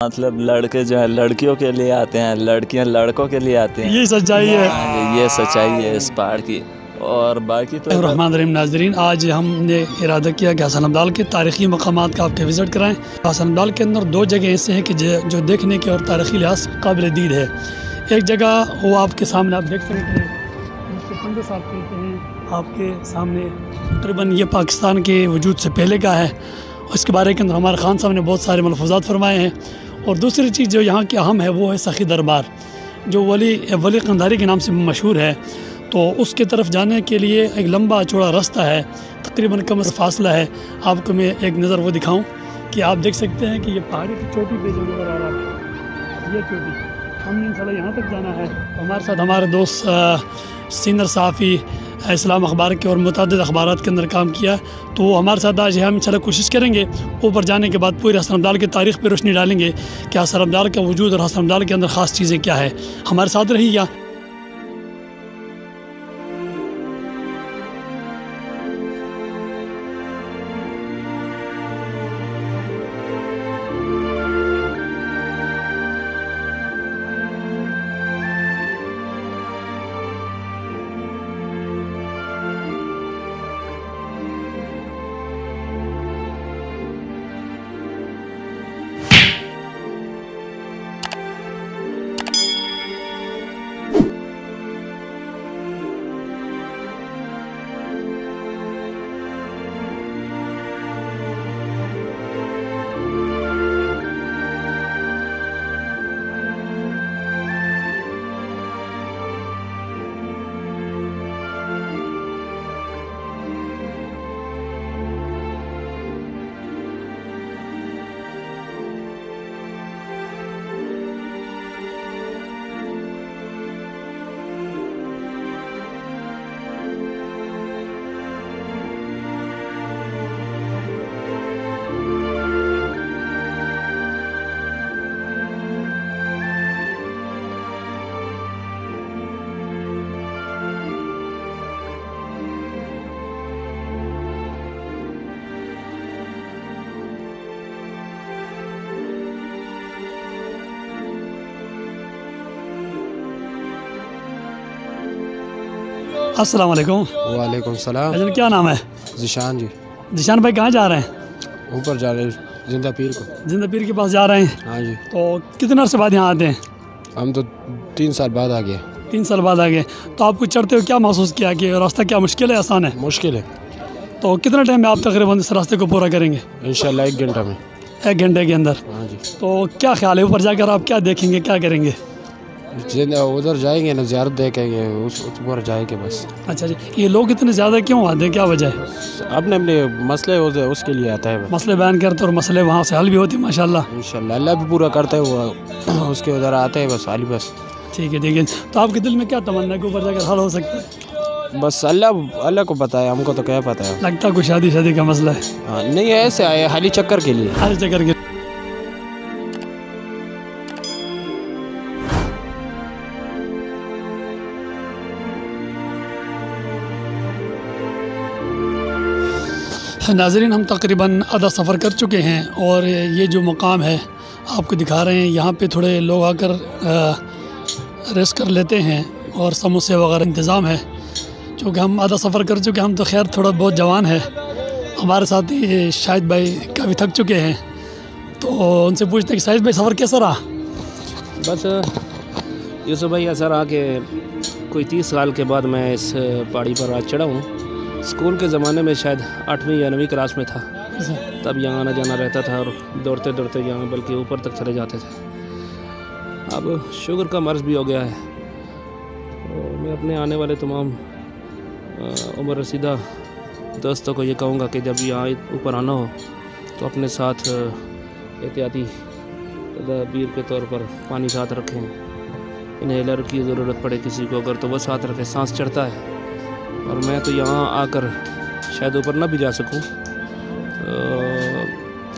मतलब लड़के जो है लड़कियों के लिए आते हैं, लड़कियां लड़कों के लिए आते हैं। ये सच्चाई है। ये सच्चाई है इस पहाड़ की। और बाकी तो रहमान रहीम नाजरीन, आज हमने इरादा किया कि हसन अब्दाल के तारीख़ी मकामात का आपके विज़िट कराएं। हसन अब्दाल के अंदर दो जगह ऐसे हैं कि जो देखने के और तारीख़ी लिहाज काबिल दीद है। एक जगह वो आपके सामने आप देख सकते हैं, जिसको पंडित साहब कहते हैं, आपके सामने तकरीबन ये पाकिस्तान के वजूद से पहले का है। इसके बारे के अंदर हमारे खान साहब ने बहुत सारे मलफूज़ात फरमाए हैं। और दूसरी चीज़ जो यहाँ की अहम है वो है सखी दरबार, जो वली कंधारी के नाम से मशहूर है। तो उसके तरफ जाने के लिए एक लंबा चौड़ा रास्ता है, तकरीबन कम से फासला है। आपको मैं एक नज़र वो दिखाऊं कि आप देख सकते हैं कि ये पहाड़ी की चोटी पे जो नज़र आ रहा है, ये चोटी, हमने इंशाल्लाह यहाँ तक जाना है। हमारे साथ हमारे दोस्त सीनियर सहाफ़ी इस्लाम अखबार के और मुतअद्दिद अखबारात के अंदर काम किया, तो वो हमारे साथ आज हम इंशाल्लाह कोशिश करेंगे ऊपर जाने के बाद पूरे हसन अब्दाल की तारीख़ पर रोशनी डालेंगे कि हसन अब्दाल का वजूद और हसन अब्दाल के अंदर ख़ास चीज़ें क्या है। हमारे साथ रहिएगा। अस्सलाम वालेकुम। वालेकुम सलाम। अजन क्या नाम है? जिशान जी। जिशान भाई कहाँ जा रहे हैं? ऊपर जा रहे हैं जिंदा पीर को। जिंदा पीर के पास जा रहे हैं? हाँ जी। तो कितने अर्से बाद यहाँ आते हैं? हम तो 3 साल बाद आ गए। 3 साल बाद आ गए। तो आपको चढ़ते हुए क्या महसूस किया कि रास्ता क्या मुश्किल है आसान है? मुश्किल है। तो कितना टाइम में आप तकरीबन इस रास्ते को पूरा करेंगे? इंशाल्लाह 1 घंटा में। 1 घंटे के अंदर? हाँ जी। तो क्या ख्याल है, ऊपर जाकर आप क्या देखेंगे, क्या करेंगे? उधर जाएंगे ना, ज़ियारत देखेंगे, उस ऊपर जाएंगे बस। अच्छा जी। ये लोग इतने ज़्यादा क्यों आते हैं, क्या वजह है? अपने अपने मसले उसके लिए आता है। मसले बयान करते और मसले वहाँ से हल भी होती है माशाल्लाह। इंशाल्लाह अल्लाह भी पूरा करता है, वो उसके उधर आते हैं बस हाल बस। ठीक है ठीक है। तो आपके दिल में क्या तमन्ना है कि ऊपर जाकर हल हो सकता है? बस अल्लाह को पता है, हमको तो क्या पता है। लगता है कोई शादी का मसला है? हाँ नहीं, ऐसे आए हाली चक्कर के लिए। हर चक्कर के। नाज़रीन, हम तकरीबन आधा सफ़र कर चुके हैं और ये जो मकाम है आपको दिखा रहे हैं। यहाँ पे थोड़े लोग आकर रेस्ट कर लेते हैं और समोसे वगैरह इंतज़ाम है। चूँकि हम आधा सफ़र कर चुके हैं, हम तो खैर थोड़ा बहुत जवान है। हमारे साथ ही शाहिद भाई काफ़ी थक चुके हैं, तो उनसे पूछते हैं कि शाहिद भाई सफ़र कैसा रहा? बस यूसुफ भाई असर आके कोई 30 साल के बाद मैं इस पहाड़ी पर आज चढ़ा हूँ। स्कूल के ज़माने में शायद 8वीं या 9वीं क्लास में था, तब यहाँ आना जाना रहता था और दौड़ते दौड़ते यहाँ बल्कि ऊपर तक चले जाते थे। अब शुगर का मर्ज़ भी हो गया है। तो मैं अपने आने वाले तमाम उम्र रसीदा दोस्तों को ये कहूँगा कि जब यहाँ ऊपर आना हो तो अपने साथ एहतियाती तदबीर के तौर पर पानी साथ रखें। इन्हेलर की ज़रूरत पड़े किसी को अगर, तो वो साथ रखें, सांस चढ़ता है। और मैं तो यहाँ आकर शायद ऊपर ना भी जा सकूँ। तो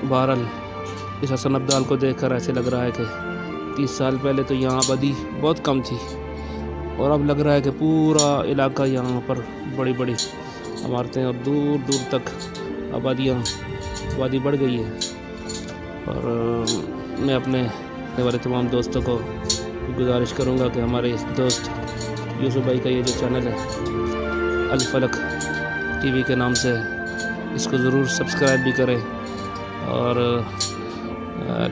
बहरहाल इस हसन अब्दाल को देखकर ऐसे लग रहा है कि 30 साल पहले तो यहाँ आबादी बहुत कम थी और अब लग रहा है कि पूरा इलाका यहाँ पर बड़ी बड़ी इमारतें और दूर दूर तक आबादी बढ़ गई है। और मैं अपने वाले तमाम दोस्तों को गुजारिश करूँगा कि हमारे इस दोस्त यूसुफ भाई का ये जो चैनल है अल फलक टीवी के नाम से, इसको ज़रूर सब्सक्राइब भी करें और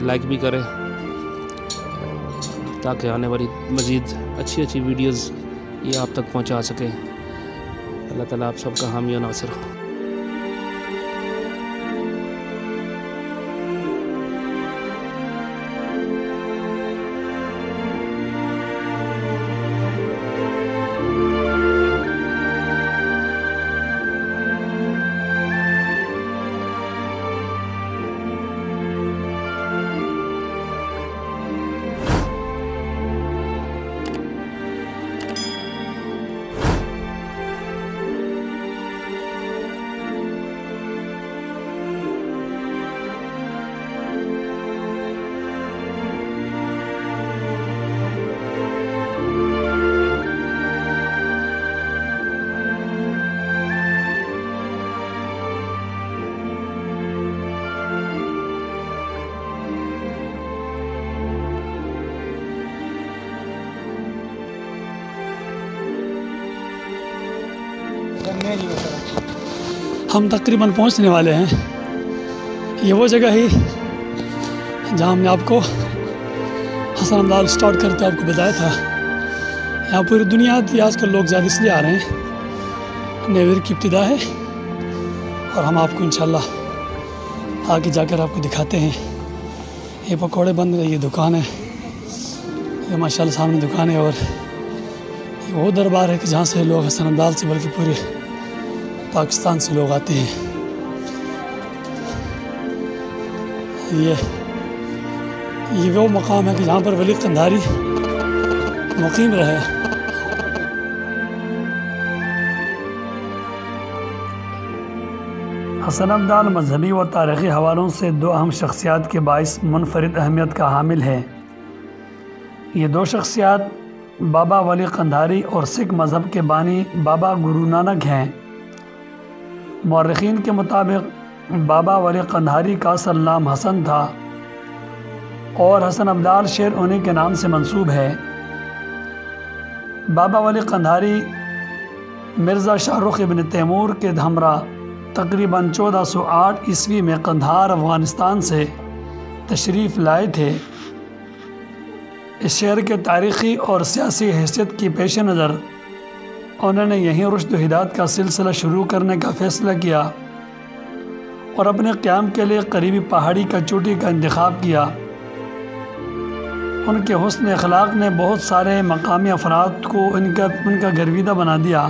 लाइक भी करें, ताकि आने वाली मज़ीद अच्छी वीडियोज़ ये आप तक पहुंचा सकें। अल्लाह ताला आप सबका हामी और नासिर हो। हम तकरीबन पहुंचने वाले हैं। ये वो जगह है जहां हमने आपको हसन अब्दाल स्टार्ट करते आपको बताया था। यहाँ पूरी दुनिया आती है, आजकल लोग ज़्यादा इसलिए आ रहे हैं। नए वीक की इब्तिदा है और हम आपको इंशाल्लाह आगे जाकर आपको दिखाते हैं। ये पकौड़े बन रहे, ये दुकान है, ये माशाल्लाह सामने दुकान है। और ये वो दरबार है कि जहाँ से लोग हसन अब्दाल से बल्कि पूरे पाकिस्तान से लोग आते हैं। ये वो मकाम है कि जहाँ पर वली कंधारी मुकीम रहे। हसन अब्दाल मजहबी व तारीख़ी हवालों से दो अहम शख्सियात के बाइस मुनफरिद अहमियत का हामिल है। ये दो शख्सियात बाबा वली कंधारी और सिख मज़हब के बानी बाबा गुरु नानक हैं। मौरख़ीन के मुताबिक बाबा वली कंधारी का असल नाम हसन था और हसन अब्दाल शेर उन्हीं के नाम से मंसूब है। बाबा वली कंधारी मिर्ज़ा शाहरुख इब्न तैमूर के हमरा तकरीबन 1408 ईस्वी में कंधार अफ़गानिस्तान से तशरीफ़ लाए थे। इस शहर के तारीख़ी और सियासी हैसियत की पेश नज़र उन्होंने यहीं रुश्द हिदायत का सिलसिला शुरू करने का फ़ैसला किया और अपने क़याम के लिए करीबी पहाड़ी का चोटी का इंतख़ाब किया। उनके हुस्न अखलाक ने बहुत सारे मकामी अफराद को उनका गर्विदा बना दिया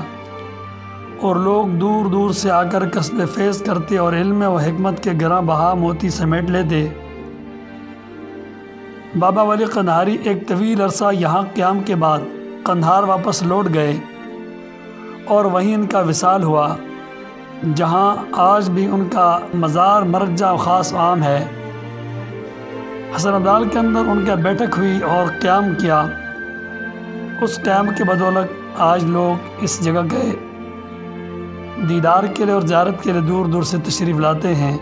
और लोग दूर दूर से आकर कसब फैज़ करते और इल्म व हिकमत के गिरां बहा मोती समेट लेते। बाबा वली कंधारी एक तवील अरसा यहाँ क़याम के बाद कंधार वापस लौट गए और वहीं इनका विसाल हुआ, जहाँ आज भी उनका मज़ार मरजा ख़ास आम है। हसन अब्दाल के अंदर उनका बैठक हुई और क़याम किया। उस क़याम के बदौलत आज लोग इस जगह के दीदार के लिए और ज़ियारत के लिए दूर दूर से तशरीफ़ लाते हैं।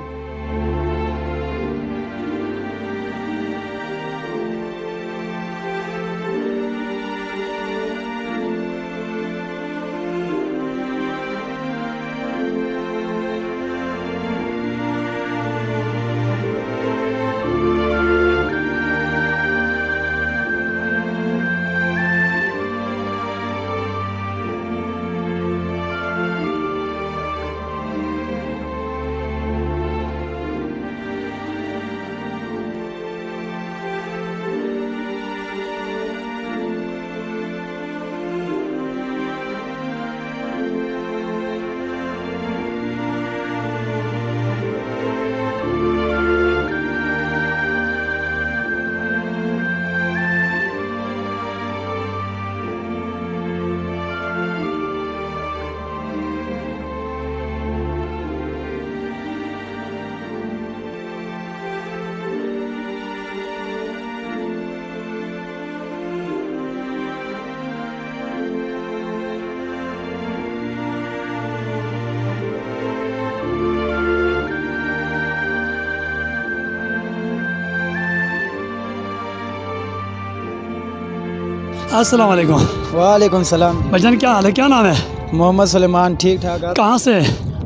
अस्सलाम वालेकुम। वालेकुम सलाम। भाईजान क्या हाल है, क्या नाम है? मोहम्मद सुलेमान। ठीक ठाक। आप? कहाँ से?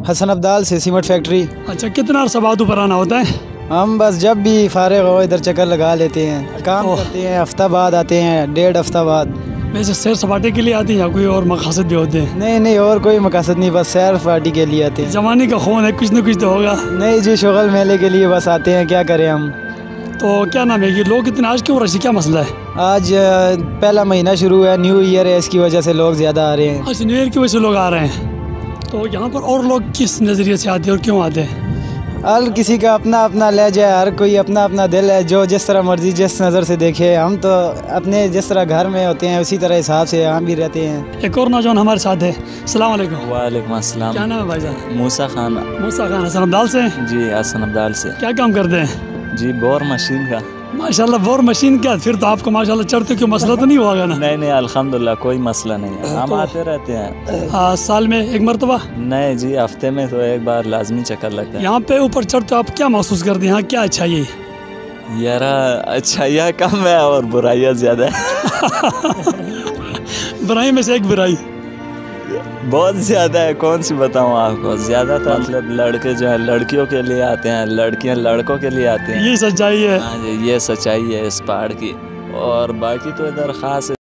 हसन अब्दाल से, सीमेंट फैक्ट्री। अच्छा, कितना अरसा बाद ऊपर आना होता है? हम बस जब भी फारिग हो इधर चक्कर लगा लेते हैं, काम करते हैं, हफ्ता बाद आते हैं, 1.5 हफ्ता बाद। वैसे सैर सपाटे के लिए आते हैं या कोई और मकसद भी होते हैं? नहीं नहीं, और कोई मकसद नहीं, बस सैर पार्टी के लिए आते हैं। जवानी का खून है, कुछ न कुछ तो होगा। नहीं जी, शुगल मेले के लिए बस आते हैं, क्या करें हम। तो क्या नाम है, ये लोग इतने आज क्यों रश, क्या मसला है? आज पहला महीना शुरू है, न्यू ईयर है, इसकी वजह से लोग ज़्यादा आ रहे हैं। अच्छा, न्यू ईयर की वजह से लोग आ रहे हैं। तो यहाँ पर और लोग किस नज़रिए से आते हैं और क्यों आते हैं? हर किसी का अपना अपना लहजा है, हर कोई अपना अपना दिल है, जो जिस तरह मर्जी जिस नज़र से देखे। हम तो अपने जिस तरह घर में होते हैं उसी तरह हिसाब से यहाँ भी रहते हैं। एक और नौजवान हमारे साथ है। अस्सलाम वालेकुम। वालेकुम अस्सलाम। क्या नाम है भाईजान? मूसा खान। मूसा खान, हसन अब्दाल से? जी हसन अब्दाल से। क्या काम करते हैं? जी बोर मशीन का। माशाल्लाह, बोर मशीन का। फिर तो आपको माशाल्लाह चढ़ते क्यों, मसला तो नहीं होगा ना? नहीं नहीं, अल्हम्दुलिल्लाह कोई मसला नहीं है, हम आते रहते हैं। साल में एक मरतबा? नहीं जी, हफ्ते में तो एक बार लाजमी चक्कर लगता है। यहाँ पे ऊपर चढ़ते आप क्या महसूस करते हैं, यहाँ क्या अच्छाई है? यार अच्छाइयाँ कम है और बुराइयाँ ज़्यादा है। बुराई में से एक बुराई बहुत ज़्यादा है, कौन सी बताऊँ आपको। ज़्यादातर मतलब लड़के जो है लड़कियों के लिए आते हैं, लड़कियाँ लड़कों के लिए आते हैं। ये सच्चाई है। हाँ जी, ये सच्चाई है इस पहाड़ की। और बाकी तो इधर ख़ास